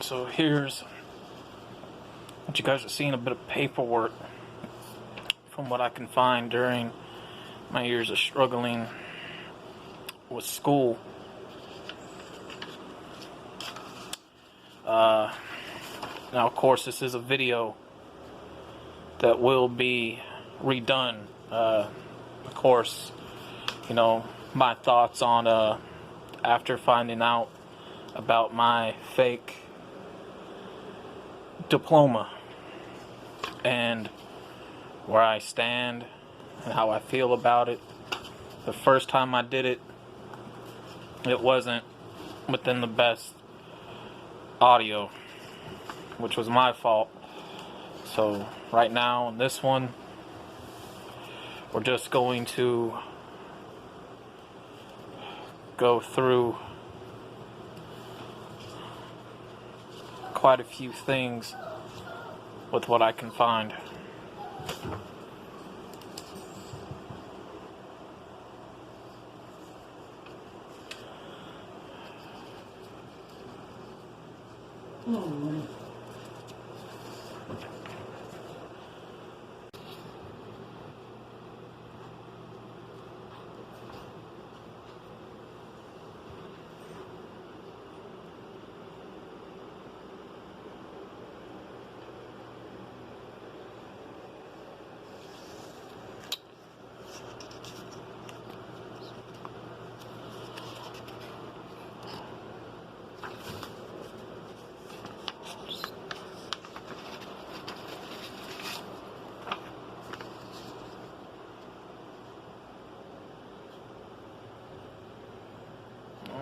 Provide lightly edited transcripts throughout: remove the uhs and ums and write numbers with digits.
So here's what you guys are seeing, a bit of paperwork from what I can find during my years of struggling with school. Now, of course, this is a video that will be redone. Of course, you know, my thoughts on after finding out about my fake diploma and where I stand and how I feel about it. The first time I did it, it wasn't within the best audio, which was my fault. So right now in this one, we're just going to go through quite a few things with what I can find.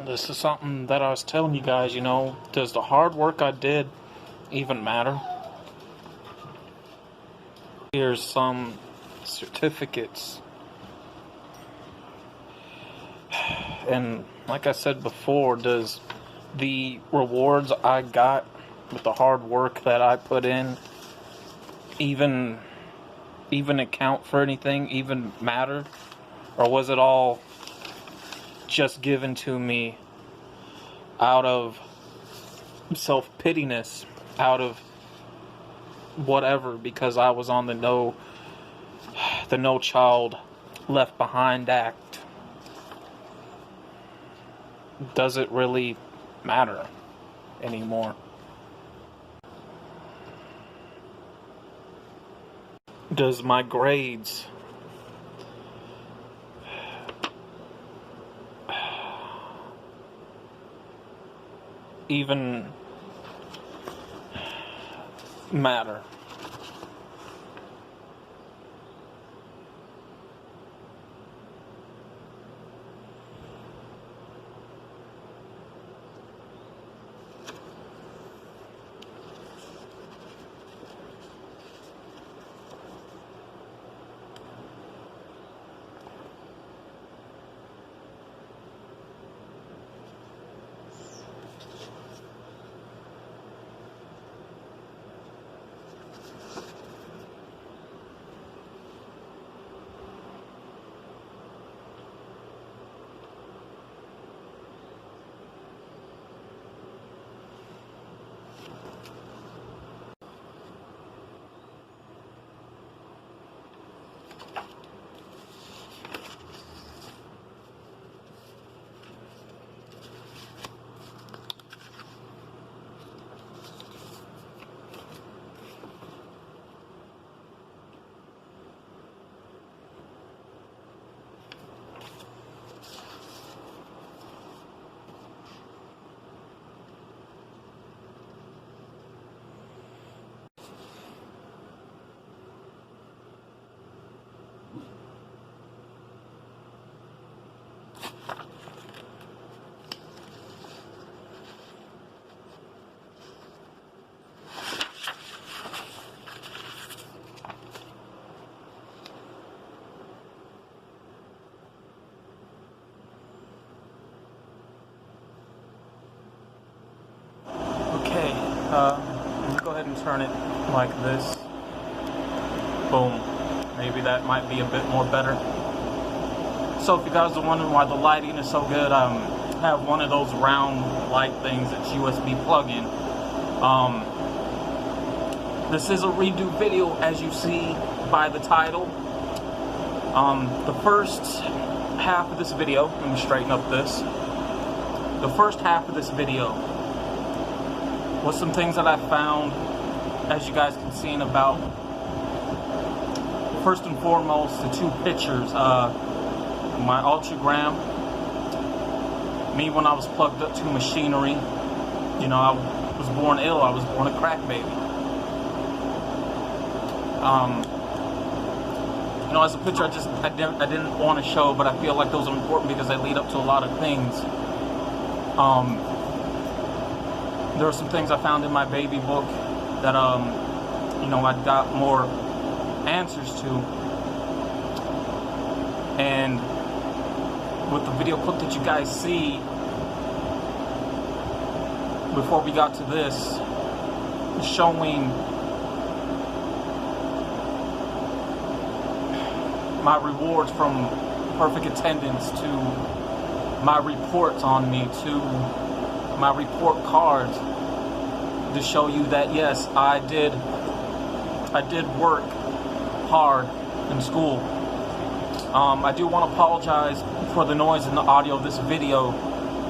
This is something that I was telling you guys, you know, does the hard work I did even matter? Here's some certificates. And like I said before, does the rewards I got with the hard work that I put in even account for anything, even matter? Or was it all just given to me out of self-pityness, out of whatever, because I was on the No Child Left Behind Act? Does it really matter anymore? Does my grades even matter? Let's go ahead and turn it like this. Boom. Maybe that might be a bit more better. So if you guys are wondering why the lighting is so good, I have one of those round light things that's USB plug-in. This is a redo video, as you see by the title. The first half of this video, let me straighten up this. The first half of this video was some things that I found, as you guys can see, about, first and foremost, the two pictures. My ultragram, me when I was plugged up to machinery. You know, I was born ill. I was born a crack baby. You know, as a picture, I didn't want to show, but I feel like those are important because they lead up to a lot of things. There are some things I found in my baby book that, you know, I got more answers to. And with the video clip that you guys see, before we got to this, showing my rewards from perfect attendance to my reports on me to my report cards, to show you that yes, I did work hard in school. I do want to apologize for the noise in the audio of this video.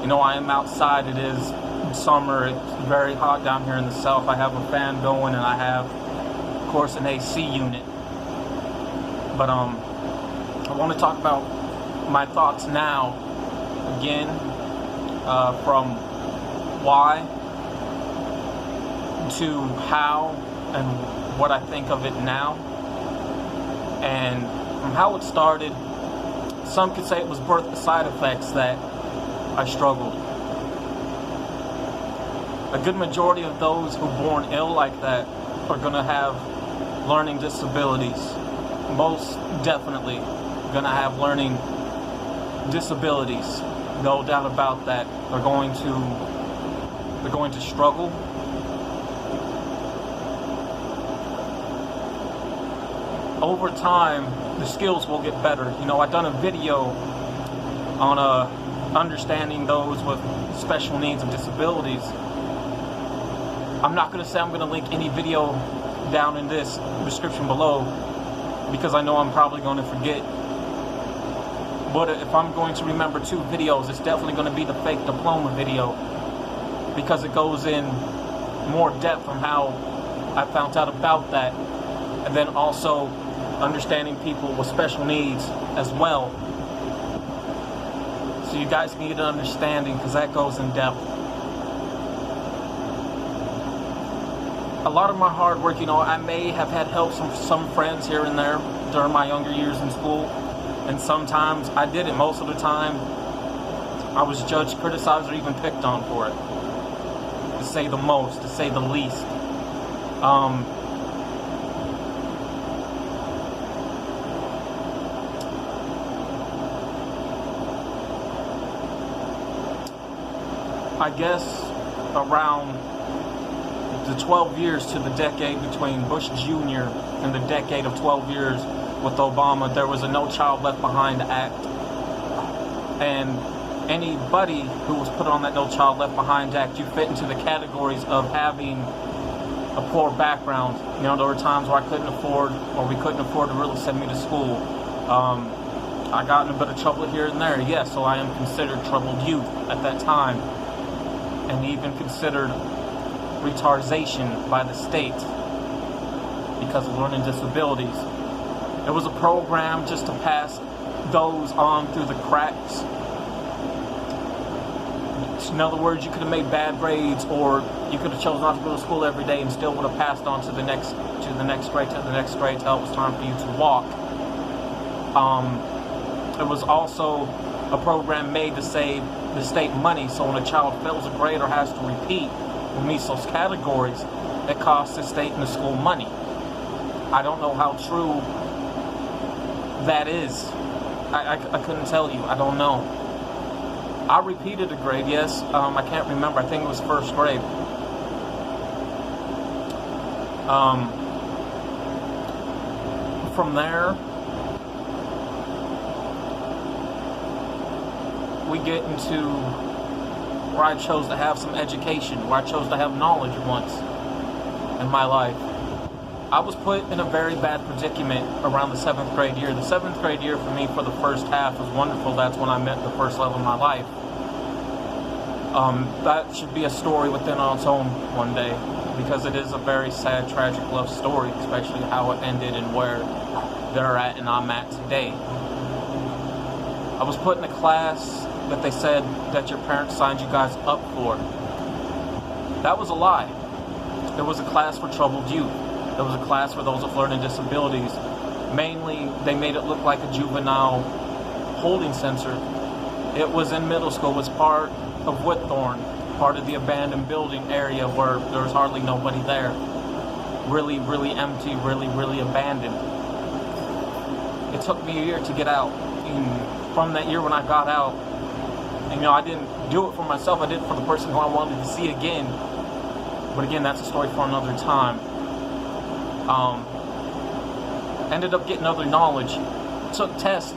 You know, I am outside. It is summer. It's very hot down here in the south. I have a fan going, and I have, of course, an AC unit. But I want to talk about my thoughts now, again, from why to how and what I think of it now. And from how it started, some could say it was birth side effects that I struggled. A good majority of those who are born ill like that are going to have learning disabilities. Most definitely going to have learning disabilities. No doubt about that. They're going to struggle. Over time, the skills will get better. You know, I've done a video on understanding those with special needs and disabilities. I'm not going to say I'm going to link any video down in this description below, because I know I'm probably going to forget. But if I'm going to remember two videos, it's definitely going to be the Fake Diploma video, because it goes in more depth on how I found out about that, and then also understanding people with special needs as well. So you guys need an understanding, because that goes in depth. A lot of my hard work, you know, I may have had help from some friends here and there during my younger years in school, and sometimes I did it. Most of the time, I was judged, criticized, or even picked on for it, to say the most, to say the least. I guess around the 12 years to the decade between Bush Jr. and the decade of 12 years with Obama, there was a No Child Left Behind Act. And anybody who was put on that No Child Left Behind Act, you fit into the categories of having a poor background. You know, there were times where I couldn't afford, or we couldn't afford to really send me to school. I got in a bit of trouble here and there, yes, so I am considered troubled youth at that time, and even considered retardation by the state because of learning disabilities. It was a program just to pass those on through the cracks. In other words, you could have made bad grades, or you could have chosen not to go to school every day and still would have passed on to the next grade, till it was time for you to walk. It was also a program made to save the state money, so when a child fails a grade or has to repeat or meets those categories, it costs the state and the school money. I don't know how true that is. I couldn't tell you. I don't know. I repeated a grade, yes. I can't remember. I think it was first grade. From there, we get into where I chose to have some education, where I chose to have knowledge once. in my life. I was put in a very bad predicament around the 7th grade year. The 7th grade year for me, for the first half, was wonderful. That's when I met the first love of my life. That should be a story within its own one day, because it is a very sad, tragic love story, especially how it ended and where they're at and I'm at today. I was put in a class that they said that your parents signed you guys up for. That was a lie. It was a class for troubled youth. It was a class for those with learning disabilities. Mainly, they made it look like a juvenile holding center. It was in middle school. It was part of Whitthorne, part of the abandoned building area where there was hardly nobody there. Really, really empty, really, really abandoned. It took me a year to get out. And from that year when I got out, and, I didn't do it for myself, I did it for the person who I wanted to see again. But again, that's a story for another time. Ended up getting other knowledge. Took tests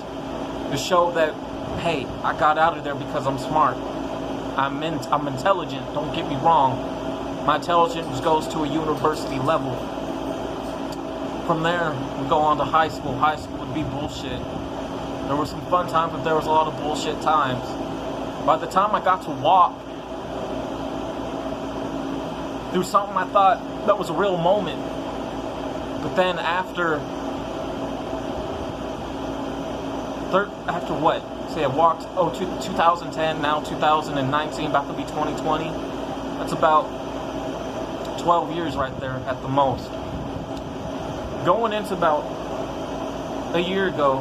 to show that, hey, I got out of there because I'm smart. I'm intelligent, don't get me wrong. My intelligence goes to a university level. From there, we go on to high school. High school would be bullshit. There were some fun times, but there was a lot of bullshit times. By the time I got to walk through something I thought that was a real moment. But then after what? Say I walked, 2010, now 2019, about to be 2020. That's about 12 years right there at the most. Going into about a year ago,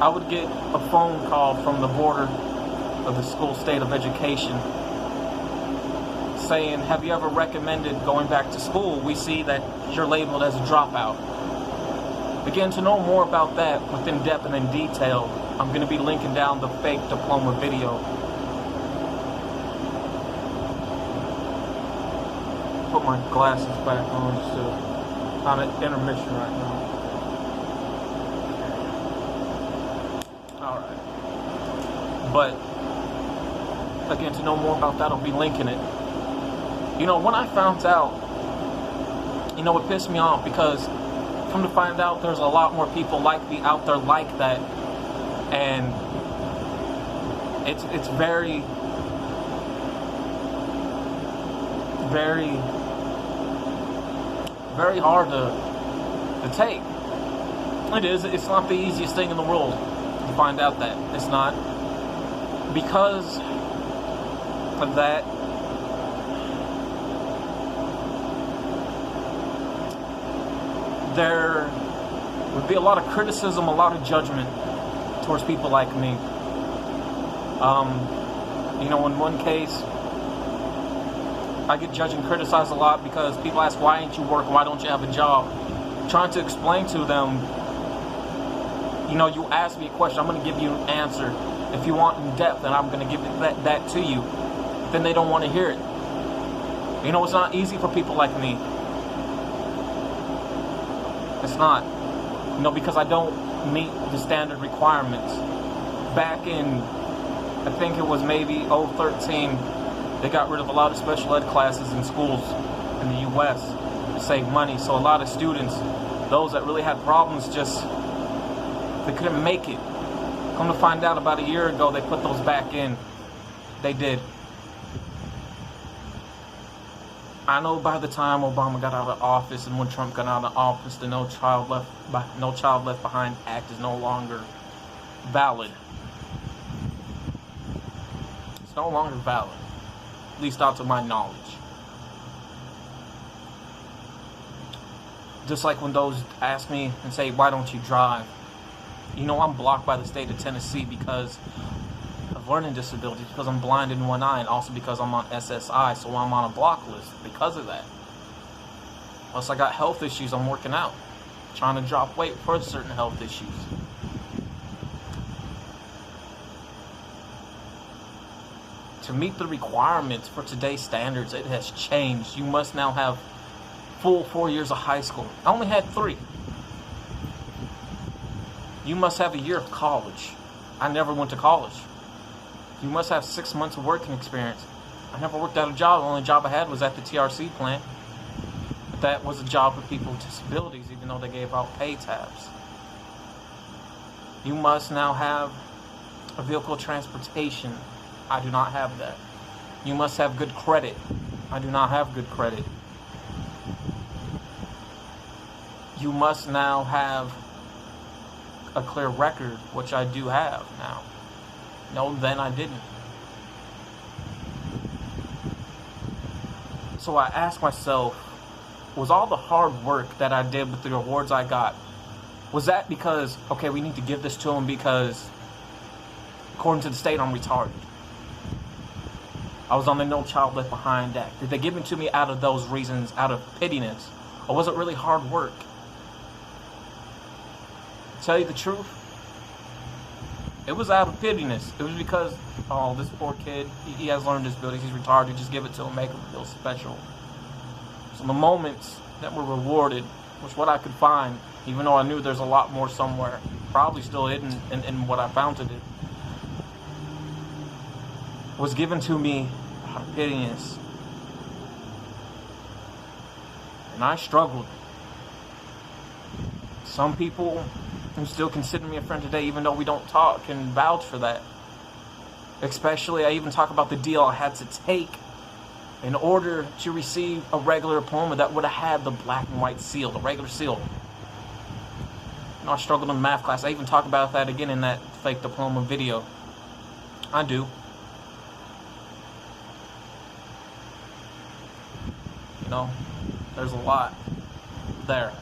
I would get a phone call from the board of the school state of education saying, have you ever recommended going back to school? We see that you're labeled as a dropout. Again, to know more about that within depth and in detail, I'm going to be linking down the Fake Diploma video. Put my glasses back on, just on an intermission right now. Alright. But, again, to know more about that, I'll be linking it. When I found out, it pissed me off because come to find out there's a lot more people like me out there like that. And it's very, very, very hard to take. It is. It's not the easiest thing in the world to find out that. It's not. Because of that, there would be a lot of criticism, a lot of judgment towards people like me. In one case, I get judged and criticized a lot because people ask, why ain't you working? Why don't you have a job? I'm trying to explain to them, you ask me a question, I'm going to give you an answer. If you want in depth, then I'm going to give that to you. Then they don't want to hear it. It's not easy for people like me. It's not. Because I don't meet the standard requirements. Back in, I think it was maybe 2013, they got rid of a lot of special ed classes in schools in the U.S. to save money. So a lot of students, those that really had problems, they couldn't make it. Come to find out, about a year ago, they put those back in. They did. I know by the time Obama got out of office and when Trump got out of office, the No Child Left Behind Act is no longer valid. It's no longer valid, at least out to my knowledge. Just like when those ask me and say, why don't you drive? I'm blocked by the state of Tennessee because of learning disabilities, because I'm blind in one eye, and also because I'm on SSI, so I'm on a block list because of that. Plus I got health issues, I'm working out, trying to drop weight for certain health issues. To meet the requirements for today's standards, it has changed. You must now have full 4 years of high school. I only had 3. You must have a year of college. I never went to college. You must have 6 months of working experience. I never worked at a job. The only job I had was at the TRC plant. that was a job for people with disabilities, even though they gave out pay tabs. You must now have a vehicle transportation. I do not have that. You must have good credit. I do not have good credit. You must now have a clear record, which I do have now. No, then I didn't. So I asked myself, was all the hard work that I did with the awards I got, was that because, okay, we need to give this to them because, according to the state, I'm retarded? I was on the No Child Left Behind Act. Did they give it to me out of those reasons, out of pittiness? Or was it really hard work? To tell you the truth, it was out of pittiness. It was because, oh, this poor kid, he has learning disabilities, he's retarded, just give it to him, make him feel special. So the moments that were rewarded was what I could find, even though I knew there's a lot more somewhere, probably still hidden in what I found to do, was given to me out of pittiness. And I struggled. Some people who still consider me a friend today, even though we don't talk, can vouch for that. Especially, I even talk about the deal I had to take in order to receive a regular diploma that would have had the black and white seal, the regular seal. You know, I struggled in math class. I even talk about that again in that fake diploma video. I do. You know, there's a lot there.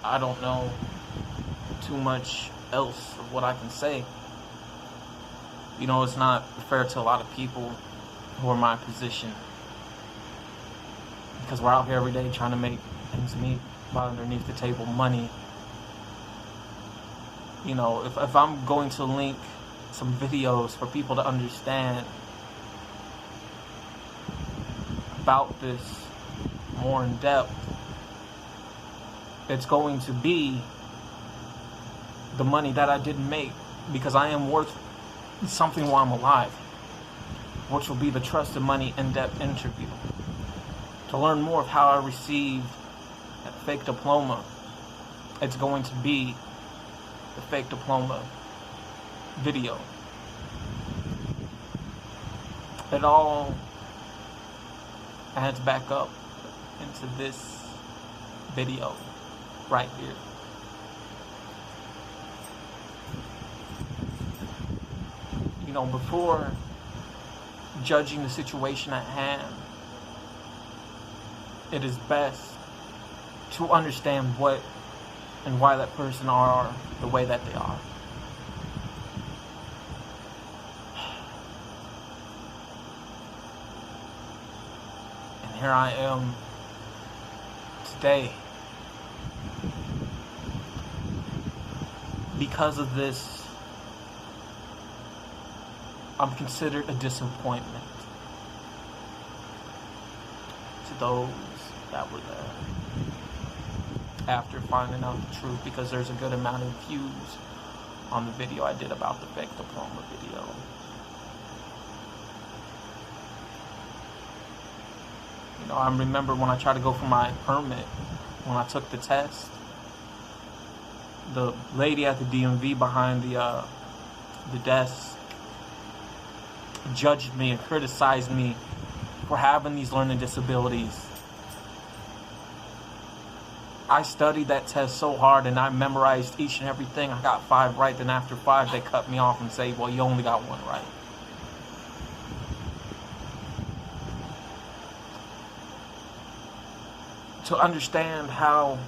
I don't know too much else of what I can say. You know, it's not fair to a lot of people who are in my position, because we're out here every day trying to make ends meet, by underneath the table money. You know, if I'm going to link some videos for people to understand about this more in depth, it's going to be the money that I didn't make, because I am worth something while I'm alive, which will be the Trusted Money in-depth interview. To learn more of how I received that fake diploma, it's going to be the fake diploma video. It all adds back up into this video right here. You know, before judging the situation at hand, it is best to understand what and why that person are the way that they are. And here I am today. Because of this, I'm considered a disappointment to those that were there after finding out the truth, because there's a good amount of views on the video I did about the fake diploma video. You know, I remember when I tried to go for my permit, when I took the test, the lady at the DMV behind the desk judged me and criticized me for having these learning disabilities. I studied that test so hard and I memorized each and everything. I got 5 right, then after 5 they cut me off and say, well, you only got 1 right. To understand how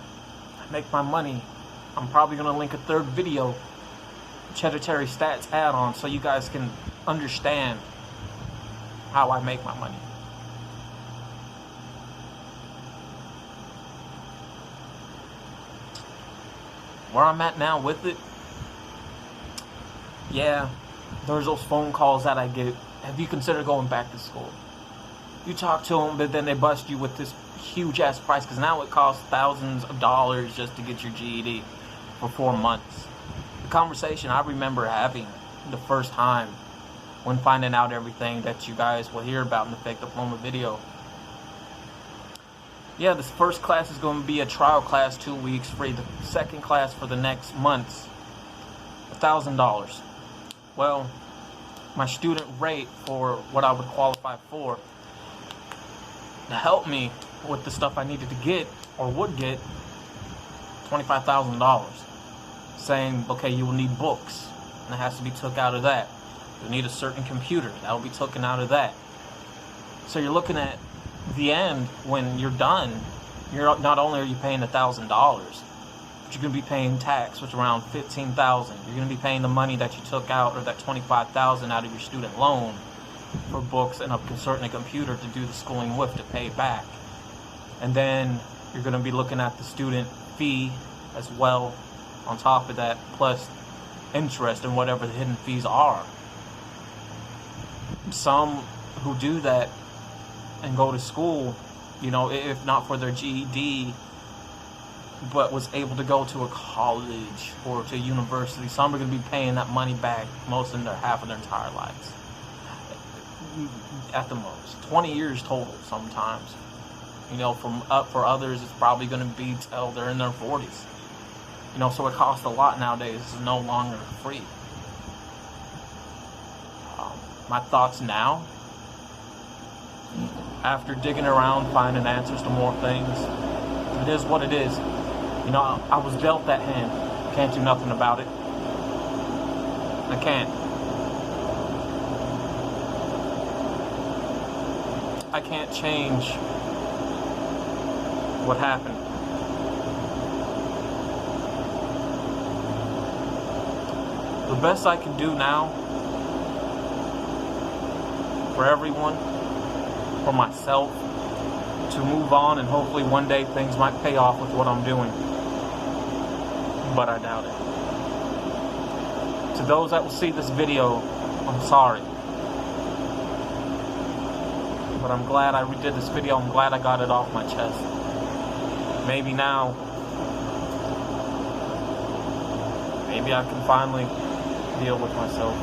I make my money, I'm probably going to link a 3rd video, ChEDDErTarY Stats add-on, so you guys can understand how I make my money. Where I'm at now with it, yeah, there's those phone calls that I get. Have you considered going back to school? You talk to them, but then they bust you with this huge ass price, because now it costs thousands of dollars just to get your GED for 4 months. conversation I remember having the first time when finding out everything that you guys will hear about in the Fake Diploma video. Yeah, this first class is going to be a trial class, 2 weeks free. The second class for the next month's $1,000. Well, my student rate for what I would qualify for to help me with the stuff I needed to get or would get, $25,000. Saying, okay, you will need books, and it has to be took out of that. You'll need a certain computer, that will be taken out of that. So you're looking at the end when you're done. You're not only are you paying $1,000, but you're going to be paying tax, which is around $15,000. You're going to be paying the money that you took out, or that $25,000 out of your student loan for books and a certain computer to do the schooling with, to pay back. And then you're going to be looking at the student fee as well on top of that, plus interest and whatever the hidden fees are. Some who do that and go to school, you know, if not for their GED, but was able to go to a college or to a university, some are going to be paying that money back most in their half of their entire lives. At the most. 20 years total sometimes. You know, for others, it's probably going to be till they're in their 40s. You know, so it costs a lot nowadays. It's no longer free. My thoughts now, after digging around, finding answers to more things, it is what it is. You know, I was dealt that hand. Can't do nothing about it. I can't. I can't change what happened. The best I can do now, for everyone, for myself, to move on, and hopefully one day things might pay off with what I'm doing. But I doubt it. To those that will see this video, I'm sorry. But I'm glad I redid this video. I'm glad I got it off my chest. Maybe now, maybe I can finally deal with myself.